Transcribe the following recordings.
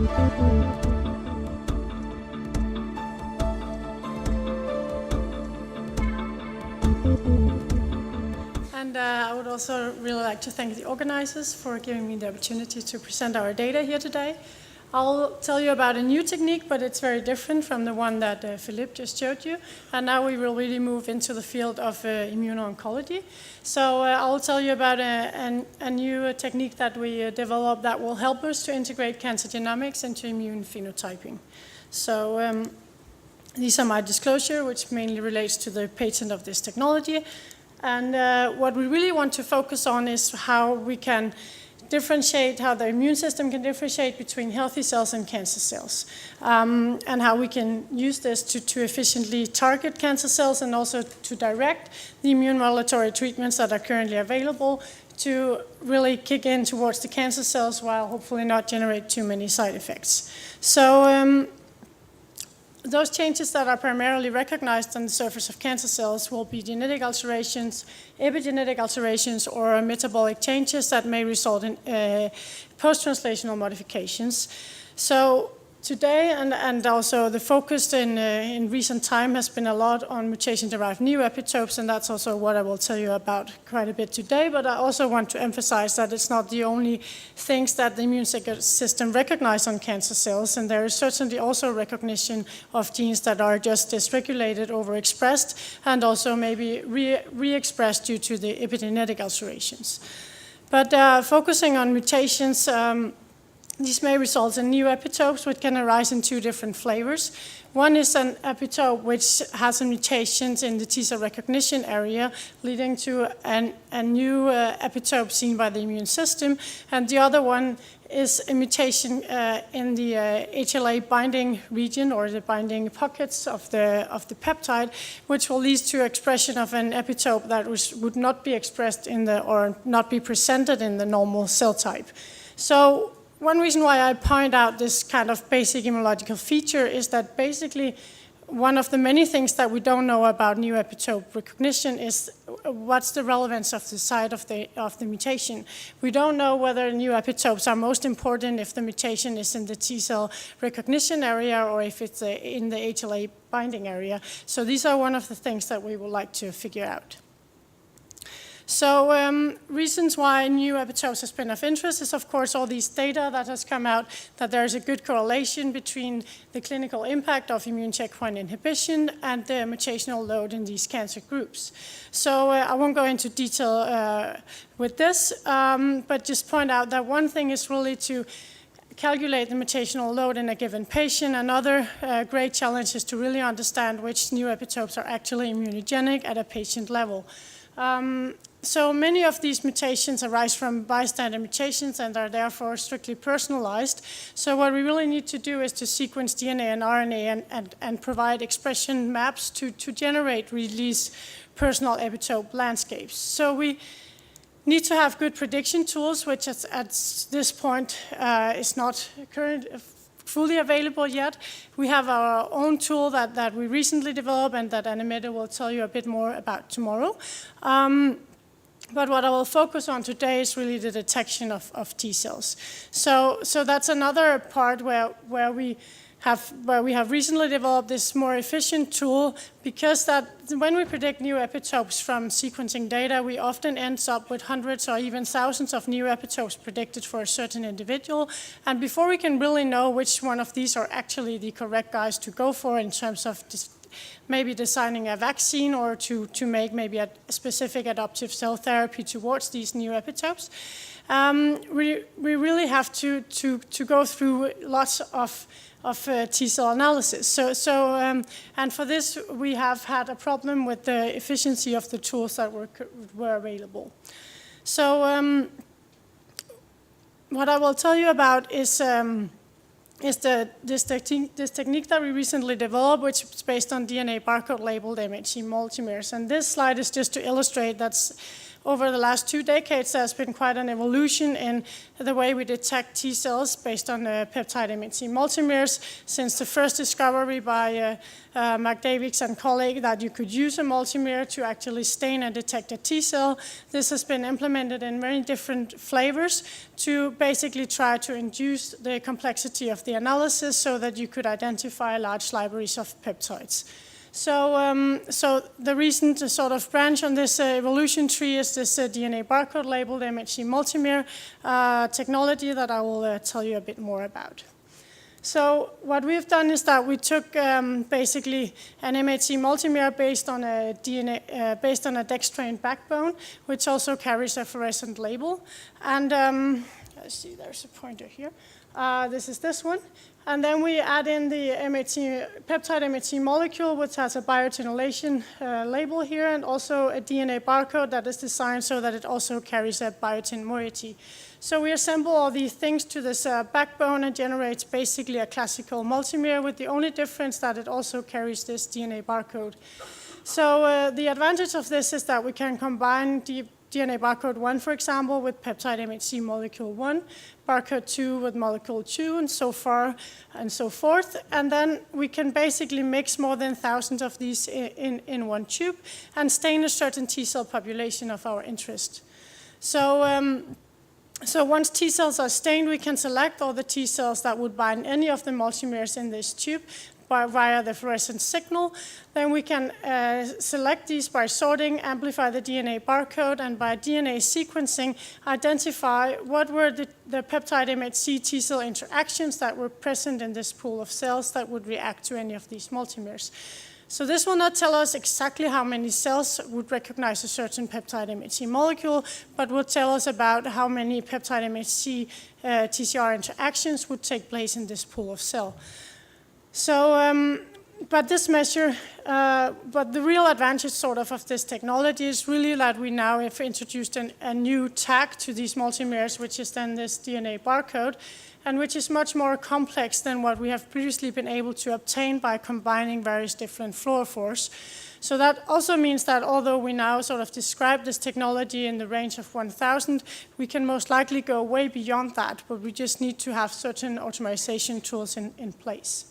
And I would also really like to thank the organizers for giving me the opportunity to present our data here today. I'll tell you about a new technique, but it's very different from the one that Philippe just showed you. And now we will really move into the field of immuno-oncology. So I'll tell you about a new technique that we developed that will help us to integrate cancer genomics into immune phenotyping. So these are my disclosure, which mainly relates to the patent of this technology. And what we really want to focus on is how we can differentiate, how the immune system can differentiate between healthy cells and cancer cells, and how we can use this to efficiently target cancer cells and also to direct the immune modulatory treatments that are currently available to really kick in towards the cancer cells while hopefully not generate too many side effects. So those changes that are primarily recognized on the surface of cancer cells will be genetic alterations, epigenetic alterations, or metabolic changes that may result in post-translational modifications. So today, and also the focus in recent time has been a lot on mutation-derived neoepitopes, and that's also what I will tell you about quite a bit today. But I also want to emphasize that it's not the only things that the immune system recognizes on cancer cells, and there is certainly also recognition of genes that are just dysregulated, overexpressed, and also maybe re-expressed due to the epigenetic alterations. But focusing on mutations, these may result in new epitopes, which can arise in two different flavors. One is an epitope which has some mutations in the T-cell recognition area, leading to a new epitope seen by the immune system. And the other one is a mutation in the HLA binding region, or the binding pockets of the peptide, which will lead to expression of an epitope that would not be expressed in or not be presented in the normal cell type. So one reason why I point out this kind of basic immunological feature is that basically one of the many things that we don't know about new epitope recognition is what's the relevance of the site of the mutation. We don't know whether new epitopes are most important if the mutation is in the T-cell recognition area or if it's in the HLA binding area. So these are one of the things that we would like to figure out. So reasons why new epitopes has been of interest is, of course, all these data that has come out that there is a good correlation between the clinical impact of immune checkpoint inhibition and the mutational load in these cancer groups. So I won't go into detail with this, but just point out that one thing is really to calculate the mutational load in a given patient. Another great challenge is to really understand which new epitopes are actually immunogenic at a patient level. So many of these mutations arise from bystander mutations and are therefore strictly personalized. So what we really need to do is to sequence DNA and RNA and provide expression maps to generate these personal epitope landscapes. So we need to have good prediction tools, which at this point is not fully available yet. We have our own tool that we recently developed and that Annemette will tell you a bit more about tomorrow. But what I will focus on today is really the detection of T cells. So that's another part where we have recently developed this more efficient tool, because that when we predict new epitopes from sequencing data, we often end up with hundreds or even thousands of new epitopes predicted for a certain individual. And before we can really know which one of these are actually the correct guys to go for in terms of maybe designing a vaccine or to make maybe a specific adoptive cell therapy towards these new epitopes, we really have to go through lots of T-cell analysis. And for this, we have had a problem with the efficiency of the tools that were available. So what I will tell you about is this technique that we recently developed, which is based on DNA barcode labeled MHC multimers. And this slide is just to illustrate that's over the last 2 decades, there's been quite an evolution in the way we detect T cells based on peptide MHC multimeres. Since the first discovery by McDavid and colleague that you could use a multimer to actually stain and detect a T cell, this has been implemented in many different flavors to basically try to induce the complexity of the analysis so that you could identify large libraries of peptides. So the recent sort of branch on this evolution tree is this DNA barcode labeled MHC multimer technology that I will tell you a bit more about. So what we've done is that we took basically an MHC multimer based on a DNA based on a dextrane backbone, which also carries a fluorescent label. And let's see, there's a pointer here. This is this one. And then we add in the peptide MHC molecule, which has a biotinylation label here, and also a DNA barcode that is designed so that it also carries a biotin moiety. So we assemble all these things to this backbone and generates basically a classical multimer, with the only difference that it also carries this DNA barcode. So the advantage of this is that we can combine the DNA barcode 1, for example, with peptide MHC molecule 1, barcode 2 with molecule 2, and so far and so forth. And then we can basically mix more than thousands of these in one tube and stain a certain T cell population of our interest. So once T cells are stained, we can select all the T cells that would bind any of the multimers in this tube via the fluorescent signal. Then we can select these by sorting, amplify the DNA barcode, and by DNA sequencing, identify what were the peptide MHC T cell interactions that were present in this pool of cells that would react to any of these multimers. So this will not tell us exactly how many cells would recognize a certain peptide MHC molecule, but will tell us about how many peptide MHC TCR interactions would take place in this pool of cell. So, but this measure, but the real advantage sort of this technology is really that we now have introduced a new tag to these multimers, which is then this DNA barcode, and which is much more complex than what we have previously been able to obtain by combining various different fluorophores. So that also means that although we now sort of describe this technology in the range of 1,000, we can most likely go way beyond that, but we just need to have certain automation tools in place.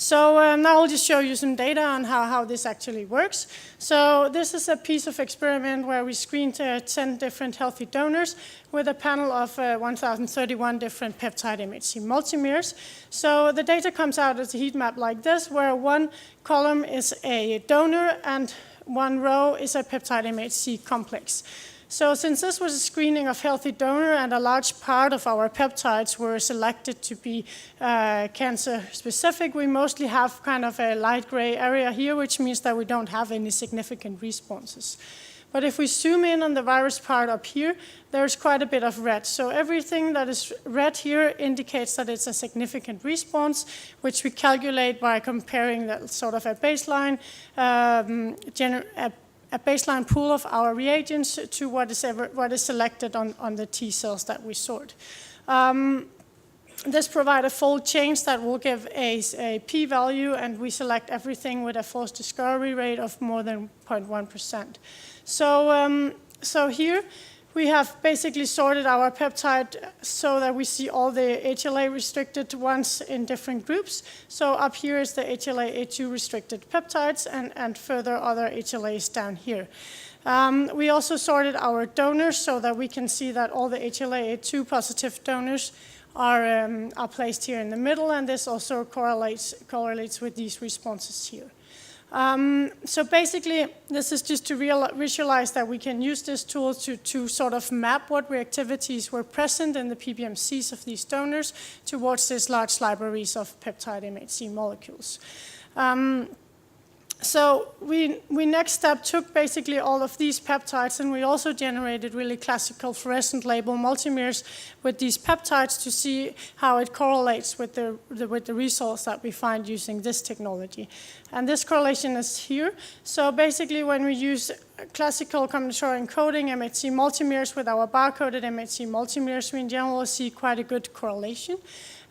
So now I'll just show you some data on how this actually works. So this is a piece of experiment where we screened 10 different healthy donors with a panel of 1,031 different peptide MHC multimers. So the data comes out as a heat map like this, where one column is a donor and one row is a peptide MHC complex. So since this was a screening of healthy donor and a large part of our peptides were selected to be cancer specific, we mostly have kind of a light gray area here, which means that we don't have any significant responses. But if we zoom in on the virus part up here, there's quite a bit of red. So everything that is red here indicates that it's a significant response, which we calculate by comparing that sort of a baseline a baseline pool of our reagents to what is selected on the T cells that we sort. This provides a fold change that will give a p-value, and we select everything with a false discovery rate of more than 0.1%. So here we have basically sorted our peptide so that we see all the HLA-restricted ones in different groups. So up here is the HLA-A2 restricted peptides, and further other HLAs down here. We also sorted our donors so that we can see that all the HLA-A2 positive donors are placed here in the middle, and this also correlates with these responses here. So basically, this is just to visualize that we can use this tool to sort of map what reactivities were present in the PBMCs of these donors towards these large libraries of peptide MHC molecules. So we next step took basically all of these peptides, and we also generated really classical fluorescent label multimers with these peptides to see how it correlates with the results that we find using this technology. And this correlation is here. So basically, when we use classical combinatorial encoding MHC multimeres with our barcoded MHC multimeres, we in general see quite a good correlation.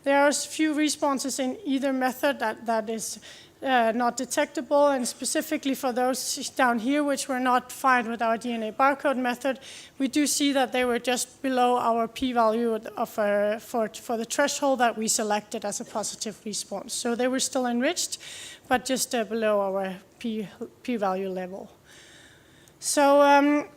There are a few responses in either method that is not detectable, and specifically for those down here which were not found with our DNA barcode method, we do see that they were just below our p-value for the threshold that we selected as a positive response. So they were still enriched, but just below our p-value level. So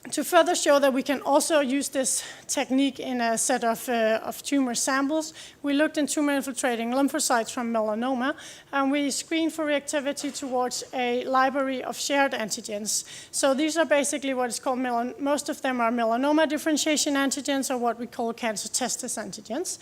to further show that we can also use this technique in a set of tumor samples, we looked in tumor-infiltrating lymphocytes from melanoma, and we screened for reactivity towards a library of shared antigens. So these are basically what is called, most of them are melanoma differentiation antigens, or what we call cancer testis antigens.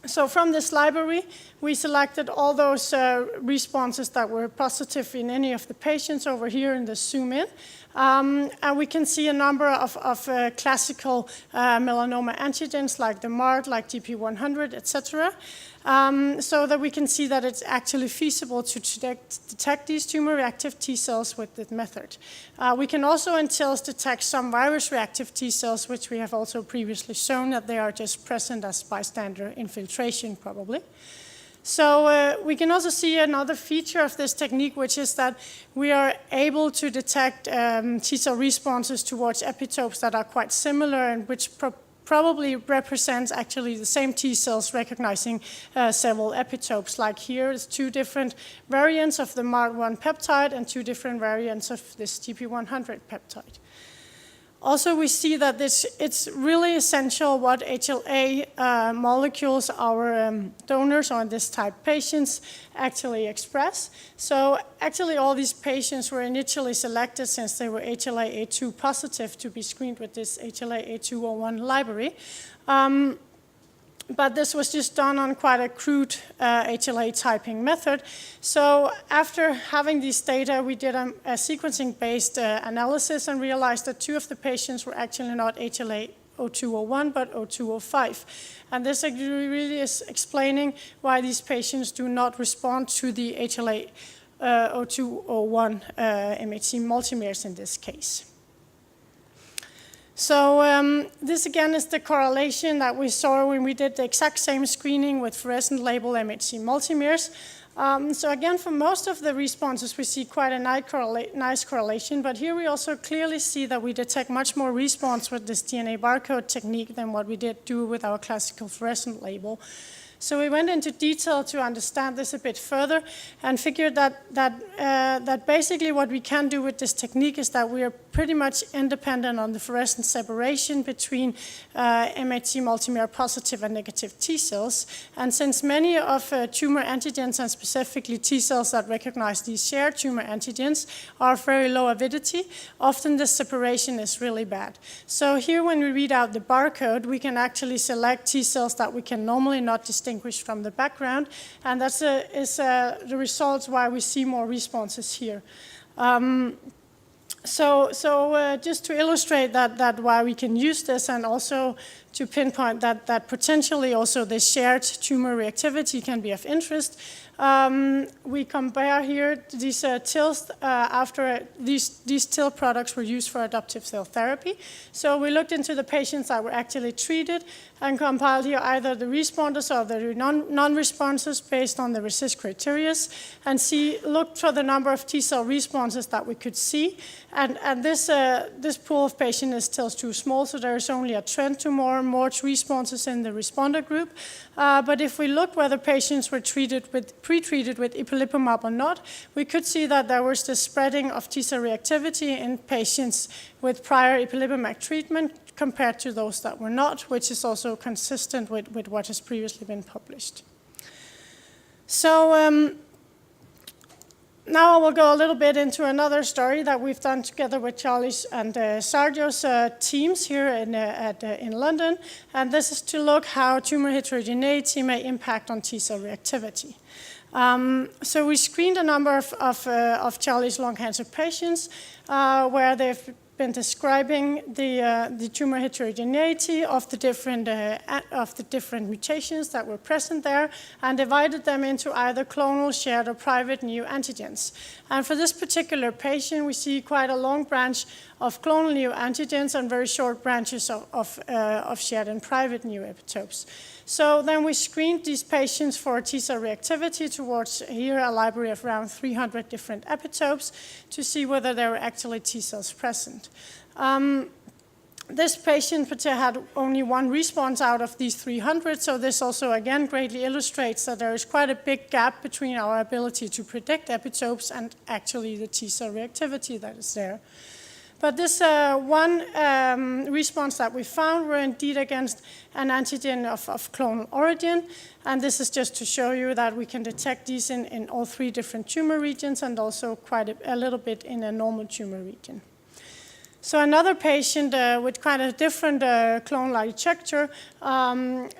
So from this library, we selected all those responses that were positive in any of the patients over here in the zoom in. And we can see a number of classical melanoma antigens like the MART, like GP100, etc. So that we can see that it's actually feasible to detect these tumor-reactive T cells with this method. We can also in TILs detect some virus-reactive T cells, which we have also previously shown that they are just present as bystander infiltration, probably. So we can also see another feature of this technique, which is that we are able to detect T-cell responses towards epitopes that are quite similar and which probably represents actually the same T-cells recognizing several epitopes. Like here, it's 2 different variants of the MART1 peptide and 2 different variants of this GP100 peptide. Also, we see that it's really essential what HLA molecules our donors, or in this type patients, actually express. So actually all these patients were initially selected since they were HLA-A2 positive to be screened with this HLA-A201 library. But this was just done on quite a crude HLA typing method. So after having these data, we did a sequencing-based analysis and realized that 2 of the patients were actually not HLA-A201, but A205. And this really is explaining why these patients do not respond to the HLA-A201 MHC multimeres in this case. So this again is the correlation that we saw when we did the exact same screening with fluorescent label MHC multimeres. So again, for most of the responses, we see quite a nice correlation, but here we also clearly see that we detect much more response with this DNA barcode technique than what we did do with our classical fluorescent label. So we went into detail to understand this a bit further and figured that basically what we can do with this technique is that we are pretty much independent on the fluorescent separation between MHC multimer positive and negative T cells. And since many of tumor antigens, and specifically T cells that recognize these shared tumor antigens, are very low avidity, often the separation is really bad. So here when we read out the barcode, we can actually select T cells that we can normally not distinguish from the background, and that's the results why we see more responses here. So just to illustrate that why we can use this, and also to pinpoint that potentially also the shared tumor reactivity can be of interest, we compare here these TILs after these TIL products were used for adoptive cell therapy. So we looked into the patients that were actually treated and compiled here either the responders or the non-responders based on the RECIST criteria, and looked for the number of T-cell responses that we could see. And this pool of patients is still too small, so there is only a trend to more responses in the responder group. But if we look whether patients were pre-treated with ipilimumab or not, we could see that there was the spreading of T-cell reactivity in patients with prior ipilimumab treatment compared to those that were not, which is also consistent with what has previously been published. So now I will go a little bit into another story that we've done together with Charlie's and Sergio's teams here in London, and this is to look how tumor heterogeneity may impact on T-cell reactivity. So we screened a number of Charlie's lung cancer patients where they've been describing the tumor heterogeneity of the different mutations that were present there, and divided them into either clonal, shared, or private new antigens. And for this particular patient, we see quite a long branch of clonal new antigens and very short branches of shared and private new epitopes. So then we screened these patients for T-cell reactivity towards here a library of around 300 different epitopes to see whether there were actually T-cells present. This patient had only one response out of these 300, so this also again greatly illustrates that there is quite a big gap between our ability to predict epitopes and actually the T-cell reactivity that is there. But this one response that we found were indeed against an antigen of clonal origin, and this is just to show you that we can detect these in all three different tumor regions and also quite a little bit in a normal tumor region. So another patient with quite a different clone architecture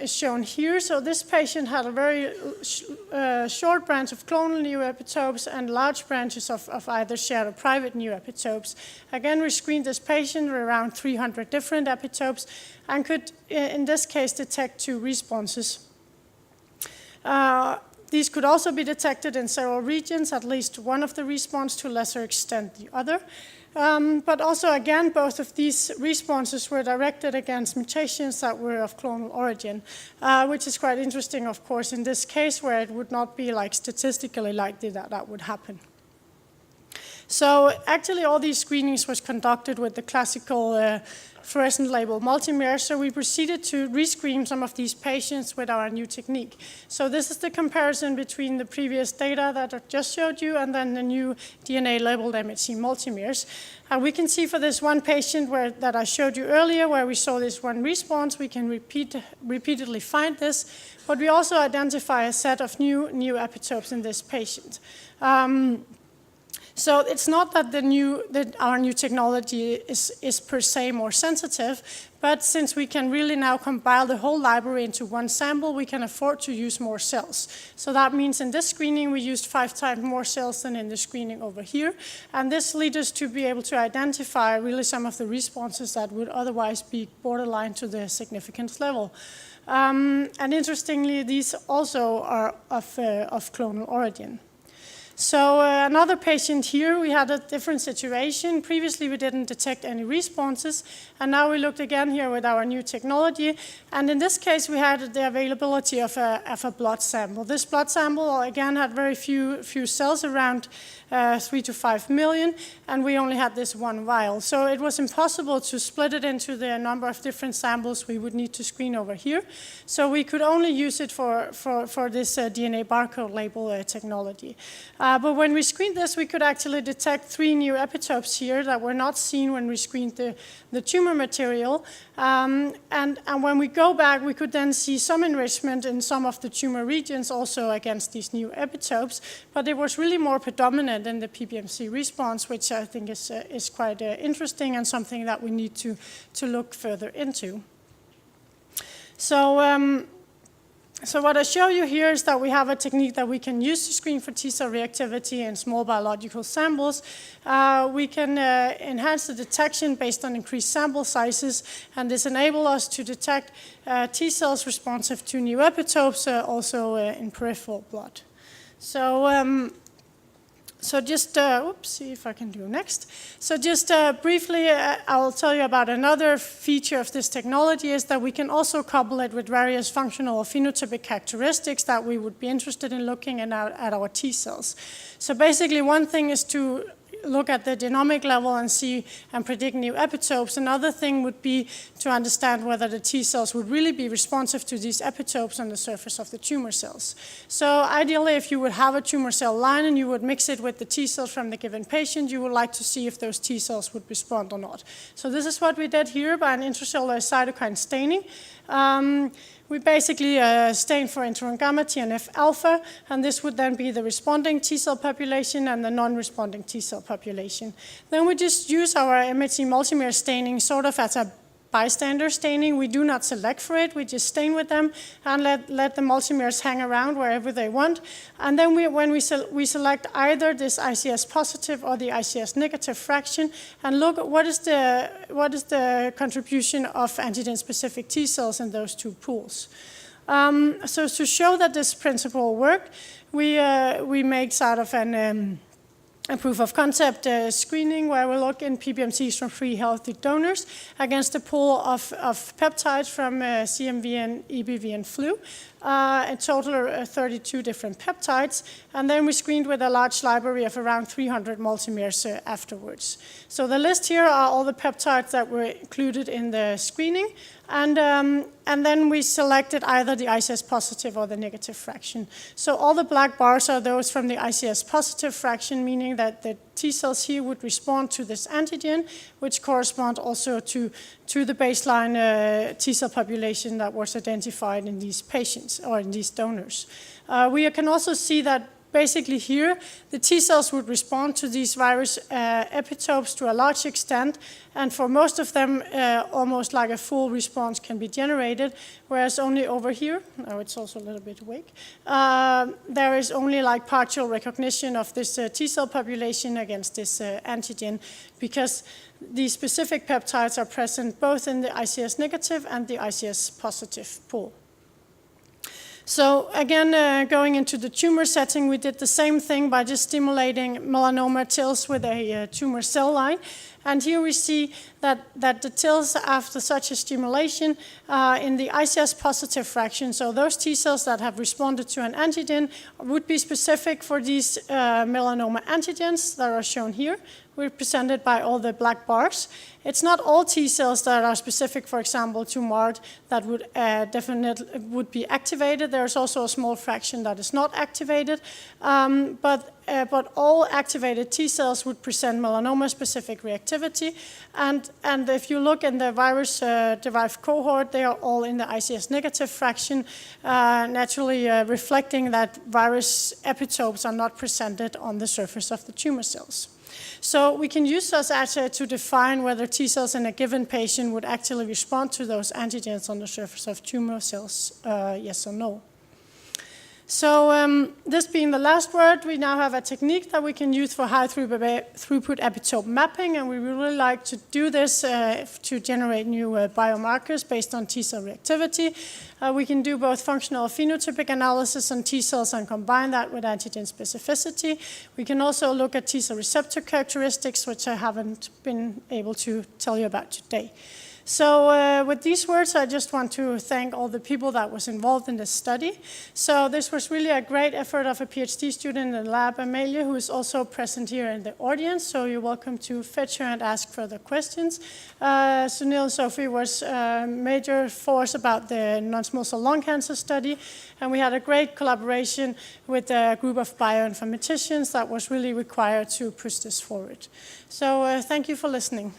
is shown here. So this patient had a very short branch of clonal new epitopes and large branches of either shared or private new epitopes. Again, we screened this patient with around 300 different epitopes and could, in this case, detect 2 responses. These could also be detected in several regions, at least one of the response, to a lesser extent the other. But also, again, both of these responses were directed against mutations that were of clonal origin, which is quite interesting, of course, in this case, where it would not be statistically likely that that would happen. So actually, all these screenings was conducted with the classical fluorescent label multimer, so we proceeded to rescreen some of these patients with our new technique. So this is the comparison between the previous data that I just showed you and then the new DNA labeled MHC multimers. We can see for this one patient that I showed you earlier, where we saw this one response, we can repeatedly find this, but we also identify a set of new epitopes in this patient. So it's not that our new technology is per se more sensitive, but since we can really now compile the whole library into one sample, we can afford to use more cells. So that means in this screening, we used 5 times more cells than in the screening over here. And this leads us to be able to identify really some of the responses that would otherwise be borderline to the significance level. And interestingly, these also are of clonal origin. So another patient here, we had a different situation. Previously, we didn't detect any responses, and now we looked again here with our new technology. And in this case, we had the availability of a blood sample. This blood sample, again, had very few cells, around 3 to 5 million, and we only had this one vial. So it was impossible to split it into the number of different samples we would need to screen over here. So we could only use it for this DNA barcode label technology. But when we screened this, we could actually detect 3 new epitopes here that were not seen when we screened the tumor material. And when we go back, we could then see some enrichment in some of the tumor regions also against these new epitopes. But it was really more predominant in the PBMC response, which I think is quite interesting and something that we need to look further into. So what I show you here is that we have a technique that we can use to screen for T-cell reactivity in small biological samples. We can enhance the detection based on increased sample sizes, and this enables us to detect T-cells responsive to new epitopes also in peripheral blood. So just, see if I can do next. So just briefly, I'll tell you about another feature of this technology is that we can also couple it with various functional or phenotypic characteristics that we would be interested in looking at our T cells. So basically, one thing is to look at the genomic level and see and predict new epitopes. Another thing would be to understand whether the T cells would really be responsive to these epitopes on the surface of the tumor cells. So ideally, if you would have a tumor cell line and you would mix it with the T cells from the given patient, you would like to see if those T cells would respond or not. So this is what we did here by an intracellular cytokine staining. We basically stain for interferon gamma, TNF-alpha, and this would then be the responding T-cell population and the non-responding T-cell population. Then we just use our MHC multimer staining sort of as a bystander staining. We do not select for it. We just stain with them and let the multimeres hang around wherever they want. And then when we select either this ICS positive or the ICS negative fraction and look at what is the contribution of antigen-specific T cells in those two pools. So to show that this principle worked, we made sort of a proof of concept screening where we look in PBMCs from 3 healthy donors against a pool of peptides from CMV and EBV and flu, a total of 32 different peptides, and then we screened with a large library of around 300 multimeres afterwards. So the list here are all the peptides that were included in the screening, and then we selected either the ICS positive or the negative fraction. So all the black bars are those from the ICS positive fraction, meaning that the T cells here would respond to this antigen, which correspond also to the baseline T cell population that was identified in these patients or in these donors. We can also see that basically here, the T cells would respond to these virus epitopes to a large extent, and for most of them, almost like a full response can be generated, whereas only over here, oh, it's also a little bit awake, there is only like partial recognition of this T cell population against this antigen, because these specific peptides are present both in the ICS negative and the ICS positive pool. So again, going into the tumor setting, we did the same thing by just stimulating melanoma TILs with a tumor cell line. And here we see that the TILs after such a stimulation in the ICS positive fraction, so those T cells that have responded to an antigen would be specific for these melanoma antigens that are shown here, represented by all the black bars. It's not all T cells that are specific, for example, to MARD that would definitely would be activated. There's also a small fraction that is not activated, but all activated T cells would present melanoma-specific reactivity. And if you look in the virus-derived cohort, they are all in the ICS negative fraction, naturally reflecting that virus epitopes are not presented on the surface of the tumor cells. So we can use this assay to define whether T cells in a given patient would actually respond to those antigens on the surface of tumor cells, yes or no. So this being the last word, we now have a technique that we can use for high throughput epitope mapping, and we would really like to do this to generate new biomarkers based on T cell reactivity. We can do both functional or phenotypic analysis on T cells and combine that with antigen specificity. We can also look at T cell receptor characteristics, which I haven't been able to tell you about today. So with these words, I just want to thank all the people that was involved in this study. So this was really a great effort of a PhD student in the lab, Amelia, who is also present here in the audience. So you're welcome to fetch her and ask further questions. Sunil and Sophie was a major force about the non-small cell lung cancer study. And we had a great collaboration with a group of bioinformaticians that was really required to push this forward. So thank you for listening.